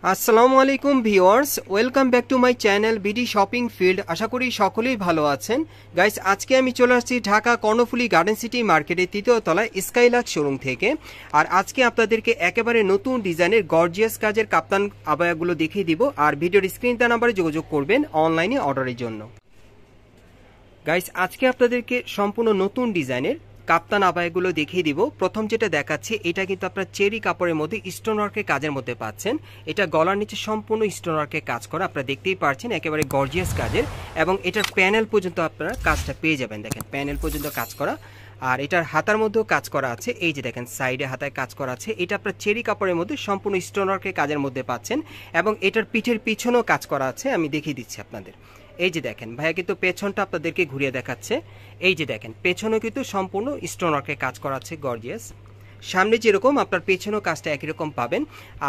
আসসালামু আলাইকুম viewers, welcome back to my channel BD shopping field. আশা করি সকলেই ভালো আছেন। গাইস, আজকে আমি চলে আসছি ঢাকা কর্ণফুলী গার্ডেন সিটি মার্কেটের ৩য় তলায় স্কাইলাক্স শোরুম থেকে। আর আজকে আপনাদেরকে একেবারে নতুন ডিজাইনের গর্জিয়াস কাজের কাপ্তান আবায়াগুলো দেখিয়ে দিব। আর ভিডিওর স্ক্রিন নাম্বারে যোগাযোগ করবেন অনলাইনে অর্ডারের জন্য। গাইস, আজকে আপনাদেরকে সম্পূর্ণ নতুন ডিজাইনের কাপ্তান আবায়াগুলো দেখিয়ে দিব। প্রথম যেটা দেখাচ্ছি, এটা কিন্তু আপনার চেরি কাপড়ের মধ্যে স্টোন ওয়ার্কের কাজের মধ্যে পাচ্ছেন। এটা গলার নিচে সম্পূর্ণ স্টোন ওয়ার্কের কাজ করা, আপনারা দেখতেই পাচ্ছেন, একেবারে গর্জিয়াস কাজের। এবং এটার প্যানেল পর্যন্ত আপনারা কাজটা পেয়ে যাবেন, দেখেন প্যানেল পর্যন্ত কাজ করা। আর এটার হাতার মধ্যেও কাজ করা আছে, এই যে দেখেন সাইডে হাতায় কাজ করা আছে। এটা আপনার চেরি কাপড়ের মধ্যে সম্পূর্ণ স্টোন ওয়ার্কের কাজের মধ্যে পাচ্ছেন। এবং এটার পিঠের পিছনেও কাজ করা আছে, আমি দেখিয়ে দিচ্ছি আপনাদের। এই যে দেখেন, ভাইয়া কিন্তু পেছনটা আপনাদেরকে ঘুরিয়ে দেখাচ্ছে। এই যে দেখেন, পেছনেও কিন্তু সম্পূর্ণ স্টোন ওয়ার্কের কাজ করা আছে, গর্জিয়াস। সামনে যেরকম আপনার পেছনেও কাজটা একই রকম পাবেন।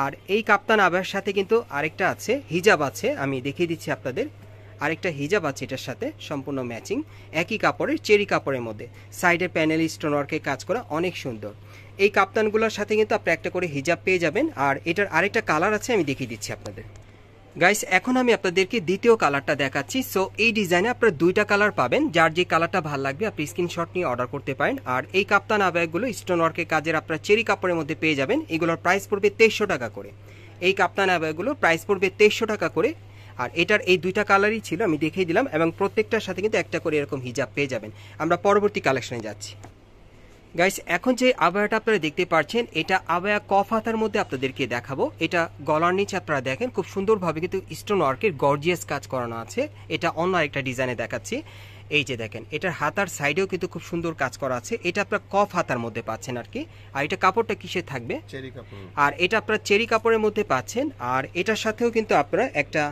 আর এই কাপ্তান আবায়ের সাথে কিন্তু আরেকটা আছে, হিজাব আছে, আমি দেখিয়ে দিচ্ছি আপনাদের। আরেকটা হিজাব আছে এটার সাথে, সম্পূর্ণ ম্যাচিং, একই কাপড়ের, চেরি কাপড়ের মধ্যে। সাইডে প্যানেল স্টোন ওয়ার্কের কাজ করা, অনেক সুন্দর। এই কাপ্তানগুলোর সাথে কিন্তু আপনি একটা করে হিজাব পেয়ে যাবেন। আর এটার আরেকটা কালার আছে, আমি দেখিয়ে দিচ্ছি আপনাদের। গাইস, এখন আমি আপনাদেরকে দ্বিতীয় কালারটা দেখাচ্ছি। সো এই ডিজাইনে আপনারা দুইটা কালার পাবেন, যার যে কালারটা ভালো লাগবে আপনি স্ক্রিনশট নিয়ে অর্ডার করতে পারেন। আর এই কাপ্তান আবায়াগুলো স্টোন ওয়ার্কের কাজের আপনারা চেরি কাপড়ের মধ্যে পেয়ে যাবেন। এগুলোর প্রাইস পড়বে 2300 টাকা করে। এই কাপ্তান আবায়াগুলো প্রাইস পড়বে 2300 টাকা করে। আর এটার এই দুইটা কালারই ছিল, আমি দেখিয়ে দিলাম। এবং প্রত্যেকটার সাথে কিন্তু একটা করে এরকম হিজাব পেয়ে যাবেন। আমরা পরবর্তী কালেকশনে যাচ্ছি। গাইস, এখন যে আবায়াটা আপনারা দেখতে পাচ্ছেন, এটা আবায়া কফ হাতার মধ্যে আপনাদেরকে দেখাবো। এটা গলার নিচে আপনারা দেখেন খুব সুন্দরভাবে কিন্তু স্টোন ওয়ার্কের গর্জিয়াস কাজ করানো আছে। এটা অন্য আরেকটা ডিজাইনে দেখাচ্ছি। এই যে দেখেন, এটার হাতার সাইডেও কিন্তু খুব সুন্দর কাজ করা আছে। এটা আপনারা কফ হাতার মধ্যে পাচ্ছেন আর কি। আর এটা কাপড়টা কিসের থাকবে? চেরি কাপড়। আর এটা আপনারা চেরি কাপড়ের মধ্যে পাচ্ছেন। আর এটার সাথেও কিন্তু আপনারা একটা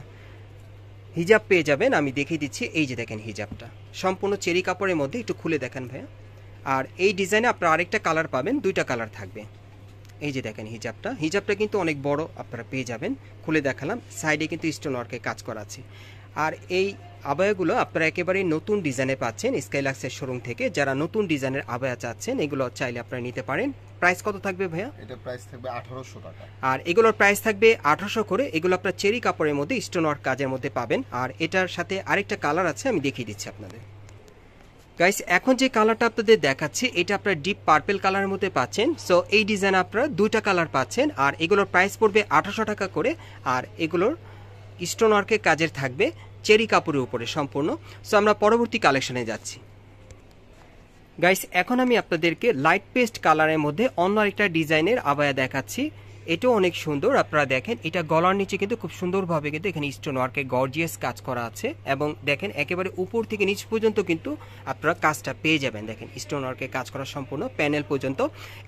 হিজাব পেয়ে যাবেন, আমি দেখিয়ে দিচ্ছি। এই যে দেখেন, হিজাবটা সম্পূর্ণ চেরি কাপড়ের মধ্যে, একটু খুলে দেখেন ভাইয়া। আর এই ডিজাইনে আপনারা আরেকটা কালার পাবেন, দুইটা কালার থাকবে। এই যে দেখেন হিজাবটা কিন্তু অনেক বড় আপনারা পেয়ে যাবেন, খুলে দেখালাম। সাইডে কিন্তু স্টোন ওয়ার্কের কাজ করা আছে। আর এই আবায়াগুলো আপনারা একেবারে নতুন ডিজাইনে পাচ্ছেন স্কাইলাক্সের শোরুম থেকে। যারা নতুন ডিজাইনের আবায়া চাচ্ছেন, এগুলো চাইলে আপনারা নিতে পারেন। প্রাইস কত থাকবে ভাইয়া? এটা প্রাইস থাকবে 1800 টাকা। আর এগুলোর প্রাইস থাকবে 1800 করে। এগুলো আপনারা চেরি কাপড়ের মধ্যে স্টোন ওয়ার্ক কাজের মধ্যে পাবেন। আর এটার সাথে আরেকটা কালার আছে, আমি দেখিয়ে দিচ্ছি আপনাদের। গাইস, এখন যে কালারটা আপনাদের দেখাচ্ছি, এটা আপনারা ডিপ পার্পল কালারের মধ্যে পাচ্ছেন। সো এই ডিজাইন আপনারা দুইটা কালার পাচ্ছেন। আর এগুলোর প্রাইস পড়বে 1800 টাকা করে। আর এগুলোর স্টোন ওয়ার্কের কাজের থাকবে চেরি কাপড়ের উপরে সম্পূর্ণ। সো আমরা পরবর্তী কালেকশনে যাচ্ছি। গাইস, এখন আমি আপনাদেরকে লাইট পেস্ট কালারের মধ্যে অন্য আরেকটা ডিজাইনের আবায়া দেখাচ্ছি। এটাও অনেক সুন্দর, আপনারা দেখেন। এটা গলার নিচে কিন্তু খুব সুন্দরভাবে কিন্তু এখানে স্টোন ওয়ার্কে গর্জিয়াস কাজ করা আছে। এবং দেখেন একেবারে উপর থেকে নিচ পর্যন্ত কিন্তু আপনারা কাজটা পেয়ে যাবেন। দেখেন স্টোন ওয়ার্কে কাজ করা সম্পূর্ণ প্যানেল পর্যন্ত।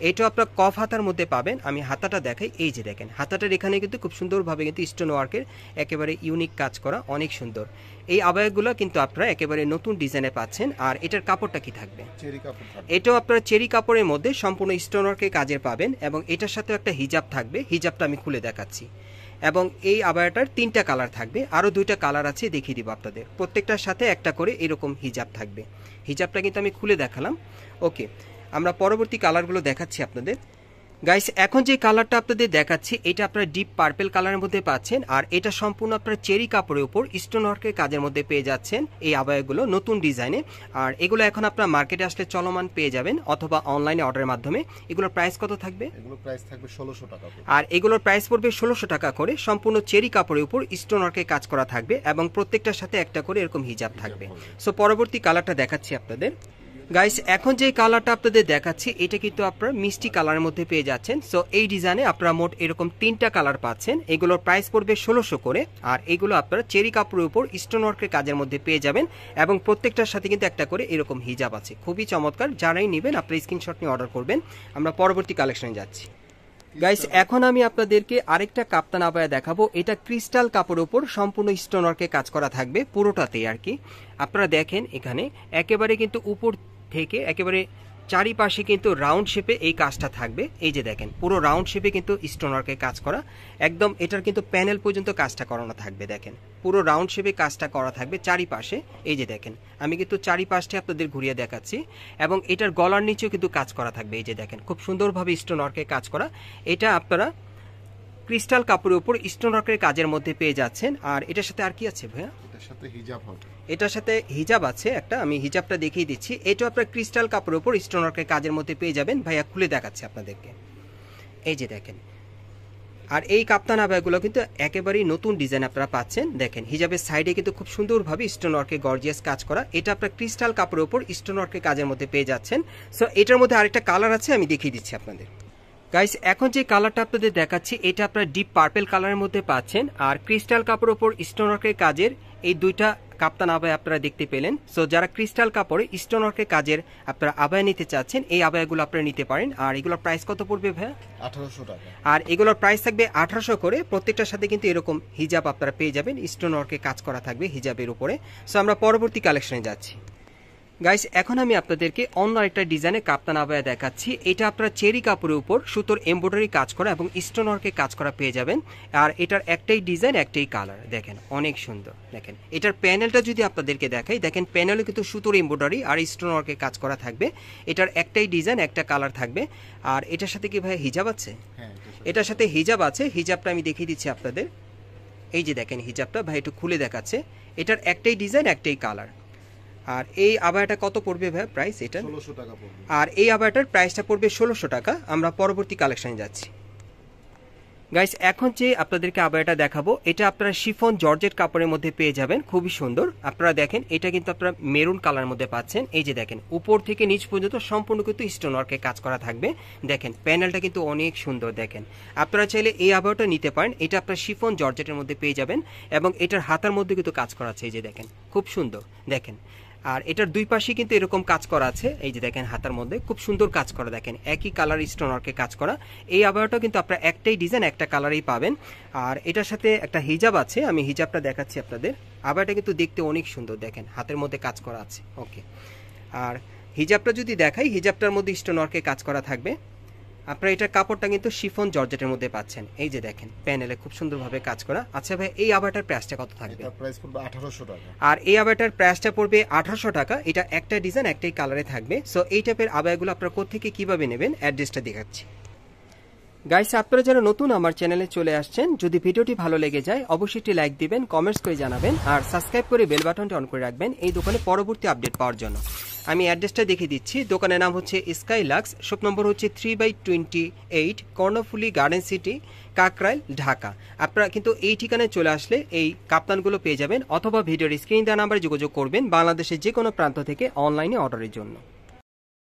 এটাও আপনারা কফ হাতার মধ্যে পাবেন। আমি হাতাটা দেখাই। এই যে দেখেন, হাতাটার এখানে কিন্তু খুব সুন্দরভাবে কিন্তু স্টোন ওয়ার্কের একেবারে ইউনিক কাজ করা, অনেক সুন্দর। এই আবায়াগুলো কিন্তু আপনারা একেবারে নতুন ডিজাইনে পাচ্ছেন। আর এটার কাপড়টা কি থাকবে? চেরি কাপড় থাকবে। এটাও আপনারা চেরি কাপড়ের মধ্যে সম্পূর্ণ স্টোন ওয়ার্কের কাজের পাবেন। এবং এটার সাথে একটা হিজাব থাকবে, হিজাবটা আমি খুলে দেখাচ্ছি। এবং এই আবায়াটার তিনটা কালার থাকবে, আরও দুইটা কালার আছে, দেখিয়ে দিব আপনাদের। প্রত্যেকটার সাথে একটা করে এরকম হিজাব থাকবে। হিজাবটা কিন্তু আমি খুলে দেখালাম। ওকে, আমরা পরবর্তী কালারগুলো দেখাচ্ছি আপনাদের। গাইস, এখন যে কালারটা আপনাদের দেখাচ্ছি, এটা আপনারা ডিপ পার্পল কালারের মধ্যে পাচ্ছেন। আর এটা সম্পূর্ণ আপনারা চেরি কাপড়ের উপর স্টোন ওয়ার্কের কাজের মধ্যে পেয়ে যাচ্ছেন এই আবায়াগুলো নতুন ডিজাইনে। আর এগুলো এখন আপনারা মার্কেটে আসলে চলমান পেয়ে যাবেন, অথবা অনলাইনে অর্ডারের মাধ্যমে। এগুলোর প্রাইস কত থাকবে? এগুলোর প্রাইস থাকবে 1600 টাকা করে। আর এগুলোর প্রাইস পড়বে 1600 টাকা করে। সম্পূর্ণ চেরি কাপড়ের উপর স্টোন ওয়ার্কের কাজ করা থাকবে এবং প্রত্যেকটার সাথে একটা করে এরকম হিজাব থাকবে। সো পরবর্তী কালারটা দেখাচ্ছি আপনাদের। গাইস, এখন যে কালারটা আপনাদের দেখাচ্ছি, এটা কিন্তু আপনারা মিষ্টি কালারের মধ্যে পেয়ে যাচ্ছেন। সো এই ডিজাইনে আপনারা মোট এরকম তিনটা কালার পাচ্ছেন। এগুলোর প্রাইস পড়বে 1600 করে। আর এগুলো আপনারা চেরি কাপড়ের উপর স্টোন ওয়ার্কের কাজের মধ্যে পেয়ে যাবেন। এবং প্রত্যেকটার সাথে কিন্তু একটা করে এরকম হিজাব আছে, খুবই চমৎকার। যারাই নেবেন আপনারা স্ক্রিনশট নিয়ে অর্ডার করবেন। আমরা পরবর্তী কালেকশনে যাচ্ছি। গাইস, এখন আমি আপনাদেরকে আরেকটা কাপ্তান আবায়া দেখাবো। এটা ক্রিস্টাল কাপড়ের উপর সম্পূর্ণ স্টোন ওয়ার্কের কাজ করা থাকবে, পুরোটাতেই আর কি। আপনারা দেখেন এখানে একেবারে কিন্তু উপর থেকে একেবারে চারিপাশে কিন্তু রাউন্ড শেপে এই কাজটা থাকবে। এই যে দেখেন, পুরো রাউন্ড শেপে কিন্তু স্টোন ওয়ার্কের কাজ করা একদম। এটার কিন্তু প্যানেল পর্যন্ত কাজটা করানো থাকবে। দেখেন পুরো রাউন্ড শেপে কাজটা করা থাকবে চারিপাশে। এই যে দেখেন, আমি কিন্তু চারিপাশে আপনাদের ঘুরিয়ে দেখাচ্ছি। এবং এটার গলার নিচেও কিন্তু কাজ করা থাকবে। এই যে দেখেন, খুব সুন্দরভাবে স্টোন ওয়ার্কের কাজ করা। এটা আপনারা ক্রিস্টাল কাপড়ের উপর স্টোন ওয়ার্কের কাজের মধ্যে পেয়ে যাচ্ছেন। আর এটার সাথে আর কি আছে ভাইয়া? এটার সাথে হিজাব হবে। এটার সাথে হিজাব আছে একটা, আমি হিজাবটা দেখিয়ে দিচ্ছি। এটা আপনার ক্রিস্টাল কাপড়ের উপর স্টোন ওয়ার্কের কাজের মধ্যে পেয়ে যাবেন। ভাইয়া খুলে দেখাচ্ছে আপনাদেরকে, এই যে দেখেন। আর এই কাপ্তান আবায়াগুলো কিন্তু একেবারেই নতুন ডিজাইন আপনারা পাচ্ছেন। দেখেন হিজাবের সাইডে কিন্তু খুব সুন্দরভাবে স্টোন ওয়ার্কের গর্জিয়াস কাজ করা। এটা আপনার ক্রিস্টাল কাপড়ের উপর স্টোন ওয়ার্কের কাজের মধ্যে পেয়ে যাচ্ছেন। সো এটার মধ্যে আরেকটা কালার আছে, আমি দেখিয়ে দিচ্ছি আপনাদের। গাইস এখন যে কালারটা আপনাদের দেখাচ্ছি এটা আপনারা ডিপ পার্পল কালারের মধ্যে পাচ্ছেন। আর ক্রিস্টাল কাপড়ের উপর স্টোন ওয়ার্কের কাজের এই দুইটা কাপ্তান আবায়া আপনারা দেখতে পেলেন। সো যারা ক্রিস্টাল কাপড়ে স্টোন ওয়ার্কের কাজের আপনারা আবায়া নিতে চাচ্ছেন, এই আবায়াগুলো আপনারা নিতে পারেন। আর এগুলোর প্রাইস কত পড়বে ভাইয়া? 1800 টাকা। আর এগুলোর প্রাইস থাকবে 1800 করে। প্রত্যেকটার সাথে কিন্তু এরকম হিজাব আপনারা পেয়ে যাবেন, স্টোন ওয়ার্কের কাজ করা থাকবে হিজাবের উপরে। সো আমরা পরবর্তী কালেকশনে যাচ্ছি। গাইস এখন আমি আপনাদেরকে অন্য একটা ডিজাইনের কাপ্তান আবায়া দেখাচ্ছি। এটা আপনারা চেরি কাপড়ের উপর সুতোর এমব্রয়ডারি কাজ করা এবং স্টোন ওয়ার্কের কাজ করা পেয়ে যাবেন। আর এটার একটাই ডিজাইন একটাই কালার, দেখেন অনেক সুন্দর। দেখেন এটার প্যানেলটা যদি আপনাদেরকে দেখাই, দেখেন প্যানেলে কিন্তু সুতোর এমব্রয়ডারি আর স্টোন ওয়ার্কের কাজ করা থাকবে। এটার একটাই ডিজাইন একটা কালার থাকবে। আর এটার সাথে কি ভাই হিজাব আছে? হ্যাঁ, এটার সাথে হিজাব আছে। হিজাবটা আমি দেখিয়ে দিচ্ছি আপনাদের, এই যে দেখেন হিজাবটা ভাই একটু খুলে দেখাচ্ছে। এটার একটাই ডিজাইন একটাই কালার। আর এই আবায়াটা কত পড়বে ভাই প্রাইস? এটা 1600 টাকা পড়বে। আর এই আবায়াটার প্রাইসটা পড়বে 1600 টাকা। আমরা পরবর্তী কালেকশনে যাচ্ছি। গাইস এখন যে আপনাদেরকে আবায়াটা দেখাবো এটা আপনারা শিফন জর্জেট কাপড়ের মধ্যে পেয়ে যাবেন, খুবই সুন্দর। আপনারা দেখেন এটা কিন্তু আপনারা মেরুন কালার মধ্যে পাচ্ছেন। এই যে দেখেন উপর থেকে নিচ পর্যন্ত সম্পূর্ণ কিন্তু স্টোন ওয়ার্কের কাজ করা থাকবে। দেখেন প্যানেলটা কিন্তু অনেক সুন্দর। দেখেন আপনারা চাইলে এই আবায়াটা নিতে পারেন। এটা আপনারা শিফন জর্জেটের মধ্যে পেয়ে যাবেন এবং এটার হাতার মধ্যে কিন্তু কাজ করা আছে। এই যে দেখেন খুব সুন্দর। দেখেন আর এটার দুই পাশে কিন্তু এরকম কাজ করা আছে। এই যে দেখেন হাতার মধ্যে খুব সুন্দর কাজ করা। দেখেন একই কালার স্টোন ওয়ার্কে কাজ করা। এই আবায়াটা কিন্তু আপনারা একটাই ডিজাইন একটা কালারেই পাবেন। আর এটার সাথে একটা হিজাব আছে, আমি হিজাবটা দেখাচ্ছি আপনাদের। আবায়াটা কিন্তু দেখতে অনেক সুন্দর। দেখেন হাতের মধ্যে কাজ করা আছে। ওকে, আর হিজাবটা যদি দেখাই, হিজাবটার মধ্যে স্টোন ওয়ার্কে কাজ করা থাকবে। আপনারা এটার কাপড়টা কিন্তু শিফন জর্জেটের মধ্যে পাচ্ছেন। এই যে দেখেন প্যানেলে খুব সুন্দরভাবে কাজ করা। আচ্ছা ভাই এই আবায়াটার প্রাইসটা কত থাকবে? এটার প্রাইস পড়বে 1800 টাকা। আর এই আবায়াটার প্রাইসটা পড়বে 1800 টাকা। এটা একটা ডিজাইন একটাই কালারে থাকবে। সো এই টাইপের আবায়াগুলো আপনারা কোত্থেকে কিভাবে নেবেন অ্যাড্রেসটা দেখাচ্ছি। গাইস আপনারা যারা নতুন আমার চ্যানেলে চলে আসছেন, যদি ভিডিওটি ভালো লেগে যায় অবশ্যই একটি লাইক দিবেন, কমেন্টস করে জানাবেন আর সাবস্ক্রাইব করে বেল বাটনটি অন করে রাখবেন এই দোকানে পরবর্তী আপডেট পাওয়ার জন্য। আমি অ্যাড্রেসটা দেখিয়ে দিচ্ছি। দোকানের নাম হচ্ছে স্কাই লাক্স, শপ নম্বর হচ্ছে 3/28, কর্ণফুলি গার্ডেন সিটি, কাকরাইল, ঢাকা। আপনারা কিন্তু এই ঠিকানায় চলে আসলে এই কাপ্তানগুলো পেয়ে যাবেন, অথবা ভিডিওর স্ক্রিন দেওয়া নাম্বারে যোগাযোগ করবেন বাংলাদেশের যে কোনো প্রান্ত থেকে অনলাইনে অর্ডারের জন্য।